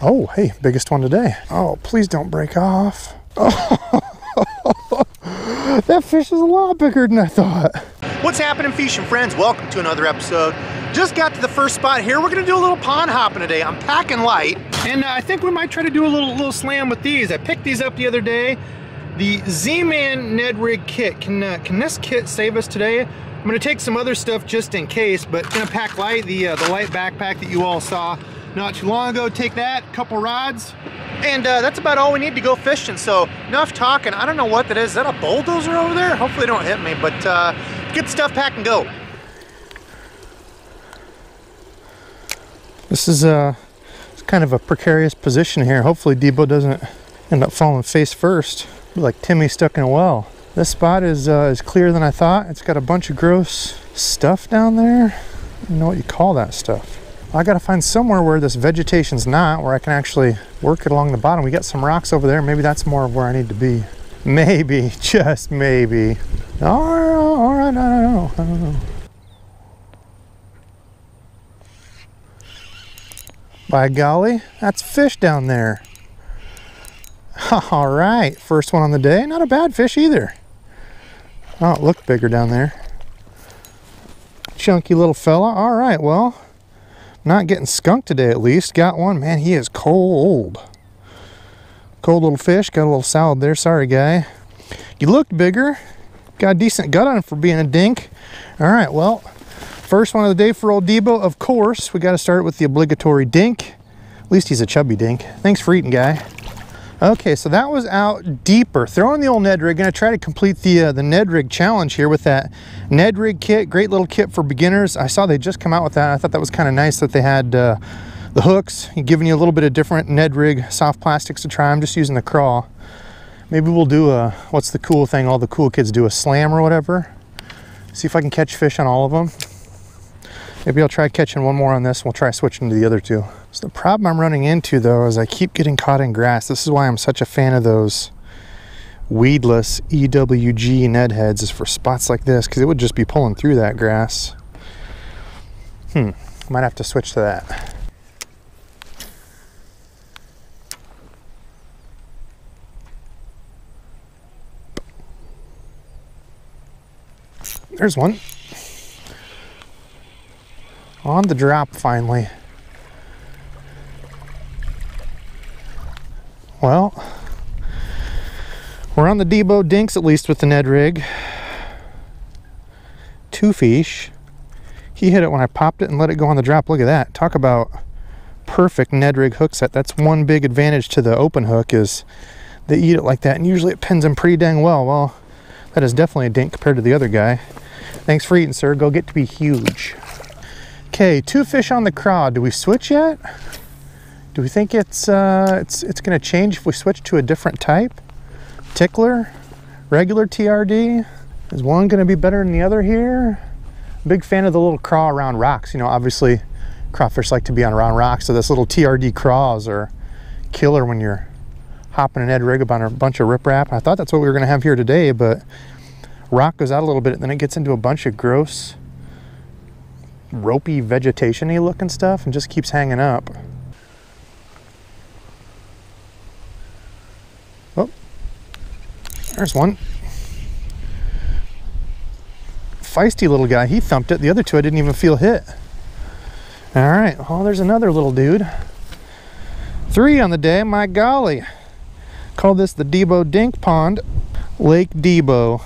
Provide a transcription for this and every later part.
Oh, hey, biggest one today. Oh, please don't break off. Oh, that fish is a lot bigger than I thought. What's happening, fishing friends? Welcome to another episode. Just got to the first spot here. We're gonna do a little pond hopping today. I'm packing light, and I think we might try to do a little slam with these. I picked these up the other day. The Z-Man Ned Rig Kit. Can this kit save us today? I'm gonna take some other stuff just in case, but gonna pack light. The light backpack that you all saw not too long ago. Take that, couple rods, and that's about all we need to go fishing. So enough talking. I don't know what that is. Is that a bulldozer over there? Hopefully they don't hit me, but get the stuff packed and go. This is it's kind of a precarious position here. Hopefully Debo doesn't end up falling face first, like Timmy stuck in a well. This spot is clearer than I thought. It's got a bunch of gross stuff down there. I don't know what you call that stuff. I gotta find somewhere where this vegetation's not, where I can actually work it along the bottom. We got some rocks over there. Maybe that's more of where I need to be. Maybe, just maybe. All right, I don't know. By golly, that's fish down there. All right, first one on the day. Not a bad fish either. Oh, it looked bigger down there. Chunky little fella. All right, well, not getting skunked today at least. Got one. Man, he is cold. Cold little fish. Got a little salad there. Sorry, guy. You looked bigger. Got a decent gut on him for being a dink. All right, well, first one of the day for old Debo. Of course, we got to start with the obligatory dink. At least he's a chubby dink. Thanks for eating, guy. Okay, so that was out deeper. Throwing the old Ned Rig. Gonna try to complete the Ned Rig challenge here with that Ned Rig kit. Great little kit for beginners. I saw they just come out with that. I thought that was kind of nice that they had the hooks, giving you a little bit of different Ned Rig soft plastics to try. I'm just using the crawl. Maybe we'll do a, what's the cool thing all the cool kids do, a slam or whatever. See if I can catch fish on all of them. Maybe I'll try catching one more on this. We'll try switching to the other two. So the problem I'm running into though is I keep getting caught in grass. This is why I'm such a fan of those weedless EWG Ned heads, is for spots like this, because it would just be pulling through that grass. Might have to switch to that. There's one. On the drop finally. Well, we're on the Debo dinks at least with the Ned Rig. Two fish. He hit it when I popped it and let it go on the drop. Look at that. Talk about perfect Ned Rig hook set. That's one big advantage to the open hook, is they eat it like that, and usually it pins them pretty dang well. Well, that is definitely a dink compared to the other guy. Thanks for eating, sir. Go get to be huge. Okay, two fish on the craw. Do we switch yet? Do we think it's going to change if we switch to a different type? Tickler? Regular TRD? Is one going to be better than the other here? Big fan of the little craw around rocks. You know, obviously crawfish like to be on around rocks, so this little TRD craws are killer when you're hopping an Ned Rig up on a bunch of riprap. I thought that's what we were going to have here today, but rock goes out a little bit and then it gets into a bunch of gross ropey vegetation-y looking stuff and just keeps hanging up. Oh, there's one. Feisty little guy. He thumped it. The other two I didn't even feel hit. All right, oh, there's another little dude. Three on the day. My golly. Call this the Debo Dink Pond. Lake Debo.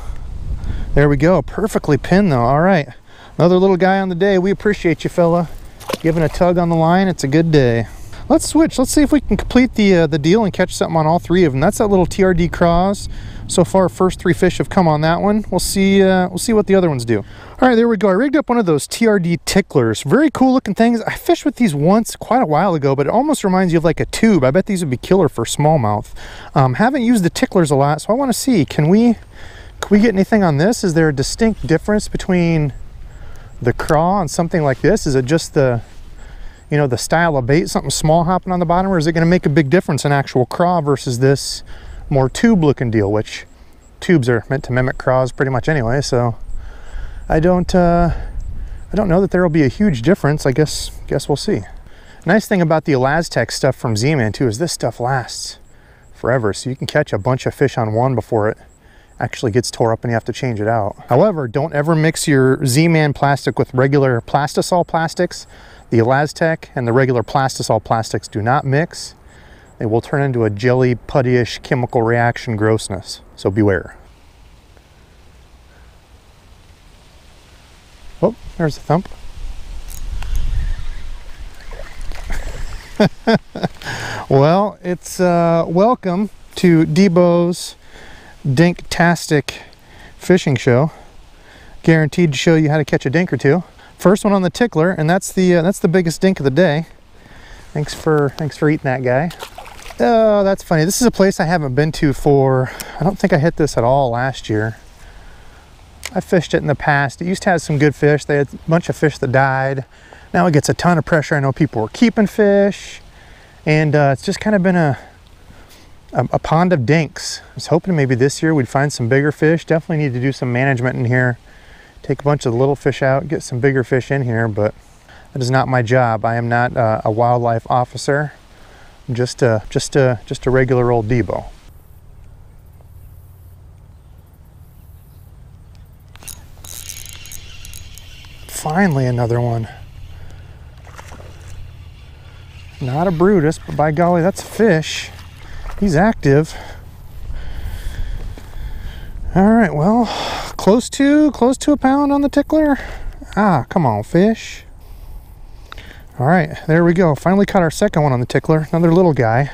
There we go. Perfectly pinned though. All right, another little guy on the day. We appreciate you, fella. Giving a tug on the line. It's a good day. Let's switch. Let's see if we can complete the deal and catch something on all three of them. That's that little TRD craws. So far, first three fish have come on that one. We'll see what the other ones do. All right, there we go. I rigged up one of those TRD ticklers. Very cool looking things. I fished with these once quite a while ago, but it almost reminds you of like a tube. I bet these would be killer for smallmouth. Haven't used the ticklers a lot, so I want to see, can we get anything on this? Is there a distinct difference between the craw and something like this? Is it just the, you know, the style of bait, something small hopping on the bottom, or is it going to make a big difference in actual craw versus this more tube looking deal, which tubes are meant to mimic craws pretty much anyway, so I don't know that there will be a huge difference. I guess we'll see. Nice thing about the Elastec stuff from Z-Man too is this stuff lasts forever, so you can catch a bunch of fish on one before it actually gets tore up and you have to change it out. However, don't ever mix your Z-Man plastic with regular Plastisol plastics. The Elastec and the regular Plastisol plastics do not mix. They will turn into a jelly, puttyish chemical reaction grossness, so beware. Oh, there's a thump. Well, it's welcome to Debos Dinktastic Fishing Show. Guaranteed to show you how to catch a dink or two. First one on the tickler, and that's the biggest dink of the day. Thanks for eating that guy. Oh, that's funny. This is a place I haven't been to for, I don't think I hit this at all last year. I fished it in the past. It used to have some good fish. They had a bunch of fish that died. Now it gets a ton of pressure. I know people were keeping fish, and it's just kind of been a pond of dinks. I was hoping maybe this year we'd find some bigger fish. Definitely need to do some management in here. Take a bunch of the little fish out, get some bigger fish in here, but that is not my job. I am not a wildlife officer. I'm just a regular old Debo. Finally another one. Not a Brutus, but by golly, that's a fish. He's active. All right, well, close to a pound on the tickler. Ah, come on, fish. All right, there we go. Finally caught our second one on the tickler. Another little guy.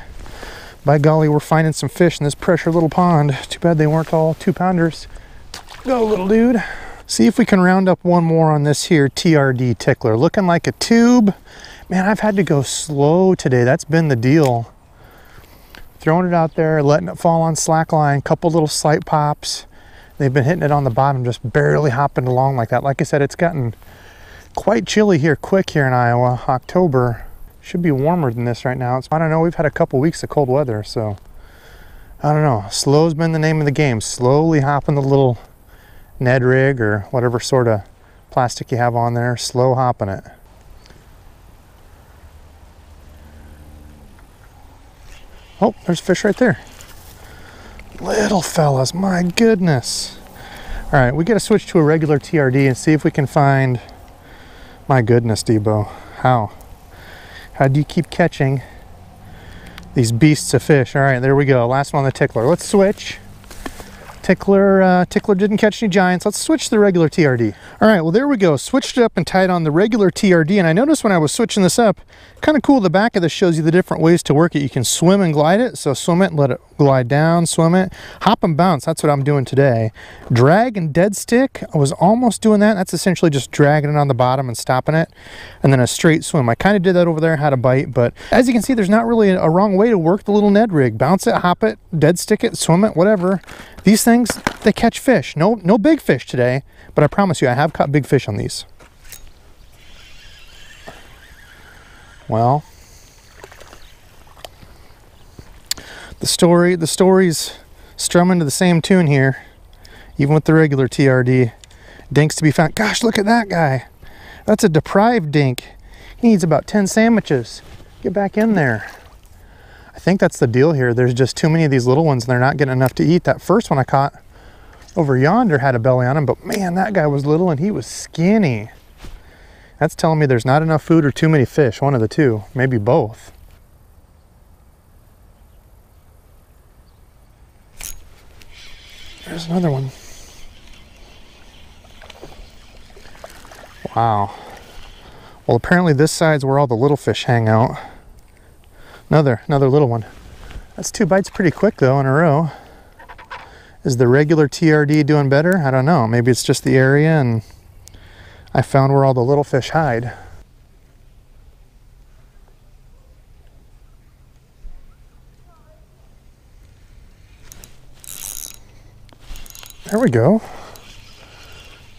By golly, we're finding some fish in this pressure little pond. Too bad they weren't all 2-pounders. Go, little dude. See if we can round up one more on this here TRD tickler. Looking like a tube. Man, I've had to go slow today. That's been the deal. Throwing it out there, letting it fall on slack line, couple little sight pops. They've been hitting it on the bottom, just barely hopping along like that. Like I said, it's gotten quite chilly here, quick here in Iowa. October should be warmer than this right now. I don't know, we've had a couple weeks of cold weather, so I don't know. Slow's been the name of the game. Slowly hopping the little Ned rig or whatever sort of plastic you have on there, slow hopping it. Oh, there's a fish right there. Little fellas, my goodness. All right, we got to switch to a regular TRD and see if we can find, my goodness, Debo. How do you keep catching these beasts of fish? All right, there we go. Last one on the tickler. Let's switch. Tickler didn't catch any giants. Let's switch to the regular TRD. All right, well, there we go. Switched it up and tied on the regular TRD. And I noticed when I was switching this up, kind of cool, the back of this shows you the different ways to work it. You can swim and glide it. So swim it and let it glide down, swim it. Hop and bounce, that's what I'm doing today. Drag and dead stick, I was almost doing that. That's essentially just dragging it on the bottom and stopping it. And then a straight swim. I kind of did that over there, had a bite. But as you can see, there's not really a wrong way to work the little Ned rig. Bounce it, hop it, dead stick it, swim it, whatever. These things, they catch fish. No big fish today, but I promise you, I have caught big fish on these. Well, the story's strumming to the same tune here, even with the regular TRD. Dinks to be found. Gosh, look at that guy. That's a deprived dink. He needs about 10 sandwiches. Get back in there. I think that's the deal here. There's just too many of these little ones and they're not getting enough to eat. That first one I caught over yonder had a belly on him, but man, that guy was little and he was skinny. That's telling me there's not enough food or too many fish, one of the two, maybe both. There's another one. Wow. Well, apparently this side's where all the little fish hang out. Another little one. That's 2 bites pretty quick though in a row. Is the regular TRD doing better? I don't know. Maybe it's just the area and I found where all the little fish hide. There we go.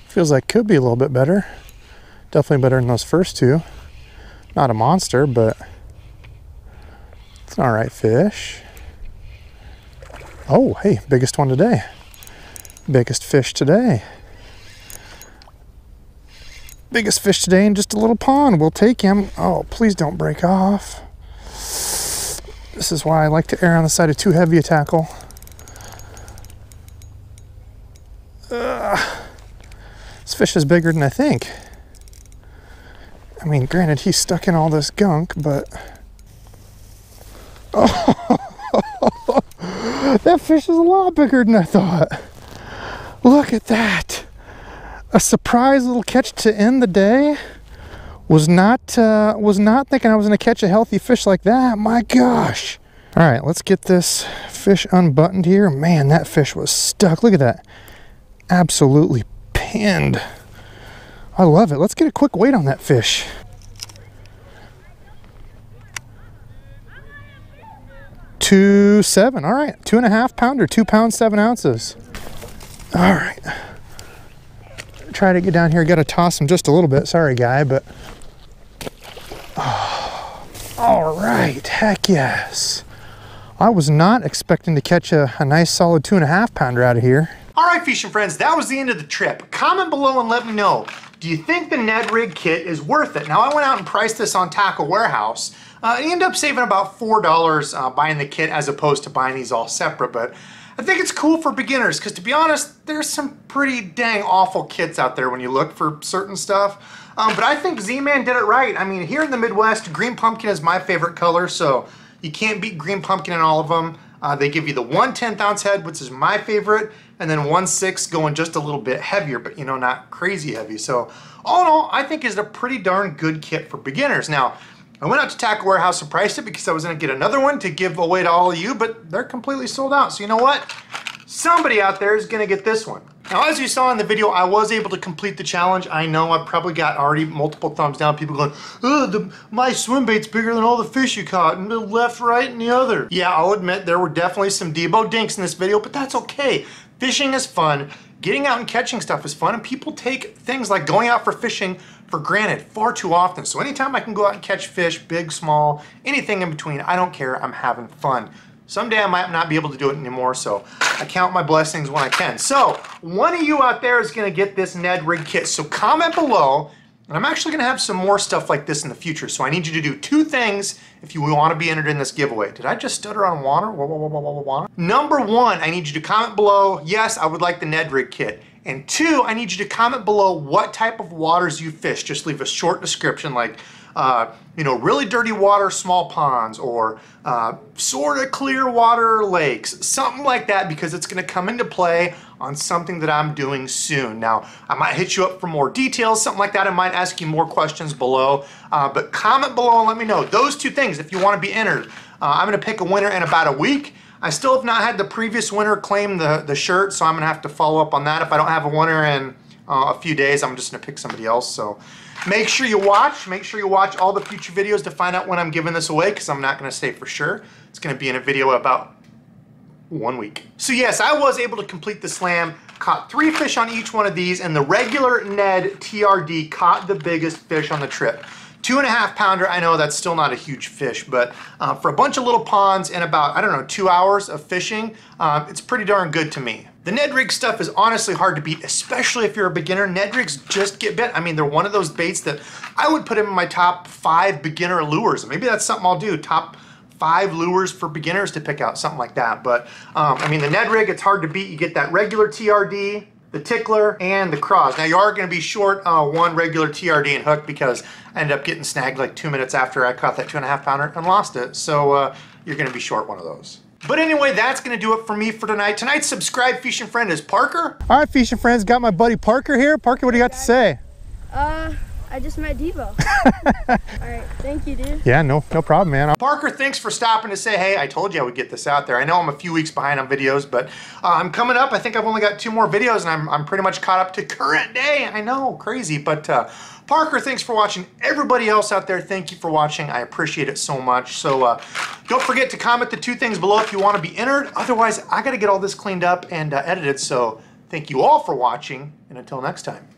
Feels like could be a little bit better. Definitely better than those first two. Not a monster, but it's an all right fish. Oh, hey, biggest one today. Biggest fish today. Biggest fish today in just a little pond. We'll take him. Oh, please don't break off. This is why I like to err on the side of too heavy a tackle. This fish is bigger than I think. I mean, granted, he's stuck in all this gunk, but... Oh, that fish is a lot bigger than I thought. Look at that. A surprise little catch to end the day. Was not thinking I was going to catch a healthy fish like that. My gosh. All right, let's get this fish unbuttoned here. Man, that fish was stuck. Look at that. Absolutely pinned. I love it. Let's get a quick weight on that fish. $2.7. All right, 2.5 pounder, 2 pounds 7 ounces. All right. Try to get down here. Got to toss him just a little bit. Sorry, guy, but. Oh, all right. Heck yes. I was not expecting to catch a nice solid 2.5 pounder out of here. All right, fishing friends, that was the end of the trip. Comment below and let me know. Do you think the Ned Rig Kit is worth it? Now, I went out and priced this on Tackle Warehouse. I ended up saving about $4 buying the kit as opposed to buying these all separate, but I think it's cool for beginners because, to be honest, there's some pretty dang awful kits out there when you look for certain stuff. But I think Z-Man did it right. I mean, here in the Midwest, green pumpkin is my favorite color, so you can't beat green pumpkin in all of them. They give you the 1/10 ounce head, which is my favorite, and then 1/6 going just a little bit heavier, but you know, not crazy heavy. So all in all, I think is a pretty darn good kit for beginners. Now, I went out to Tackle Warehouse and priced it because I was going to get another one to give away to all of you, but they're completely sold out. So you know what? Somebody out there is going to get this one. Now, as you saw in the video, I was able to complete the challenge. I know I probably got already multiple thumbs down. People going, oh, my swim bait's bigger than all the fish you caught, and the left, right, and the other. Yeah, I'll admit there were definitely some DEBO dinks in this video, but that's okay. Fishing is fun. Getting out and catching stuff is fun, and people take things like going out for fishing for granted far too often. So anytime I can go out and catch fish, big, small, anything in between, I don't care. I'm having fun. Someday I might not be able to do it anymore, so I count my blessings when I can. So one of you out there is going to get this Ned Rig Kit. So comment below, and I'm actually going to have some more stuff like this in the future. So I need you to do 2 things if you want to be entered in this giveaway. Did I just stutter on water? Water? Number 1, I need you to comment below, yes, I would like the Ned Rig Kit. And 2, I need you to comment below what type of waters you fish. Just leave a short description like, you know, really dirty water, small ponds, or sort of clear water lakes, something like that, because it's going to come into play on something that I'm doing soon. Now, I might hit you up for more details, something like that. I might ask you more questions below, but comment below and let me know. Those 2 things, if you want to be entered. I'm going to pick a winner in about a week. I still have not had the previous winner claim the shirt, so I'm going to have to follow up on that. If I don't have a winner in a few days, I'm just going to pick somebody else. So make sure you watch. Make sure you watch all the future videos to find out when I'm giving this away, because I'm not going to say for sure. It's going to be in a video about 1 week. So yes, I was able to complete the slam. Caught 3 fish on each one of these, and the regular Ned TRD caught the biggest fish on the trip. 2.5 pounder, I know that's still not a huge fish, but for a bunch of little ponds in about, I don't know, 2 hours of fishing, it's pretty darn good to me. The Ned Rig stuff is honestly hard to beat, especially if you're a beginner. Ned Rigs just get bit. I mean, they're one of those baits that I would put in my top 5 beginner lures. Maybe that's something I'll do, top 5 lures for beginners to pick out, something like that. But I mean, the Ned Rig, it's hard to beat. You get that regular TRD, the tickler, and the craws. Now, you are going to be short 1 regular TRD and hook because I ended up getting snagged like 2 minutes after I caught that 2.5 pounder and lost it. So you're going to be short one of those. But anyway, that's going to do it for me for tonight. Tonight's subscribed fishing friend is Parker. All right, fishing friends, got my buddy Parker here. Parker, what do you got to say? I just met Debo. All right, thank you, dude. Yeah, no problem, man. Parker, thanks for stopping to say, hey, I told you I would get this out there. I know I'm a few weeks behind on videos, but I'm coming up. I think I've only got 2 more videos, and I'm pretty much caught up to current day. I know, crazy, but Parker, thanks for watching. Everybody else out there, thank you for watching. I appreciate it so much. So don't forget to comment the 2 things below if you want to be entered. Otherwise, I got to get all this cleaned up and edited. So thank you all for watching, and until next time.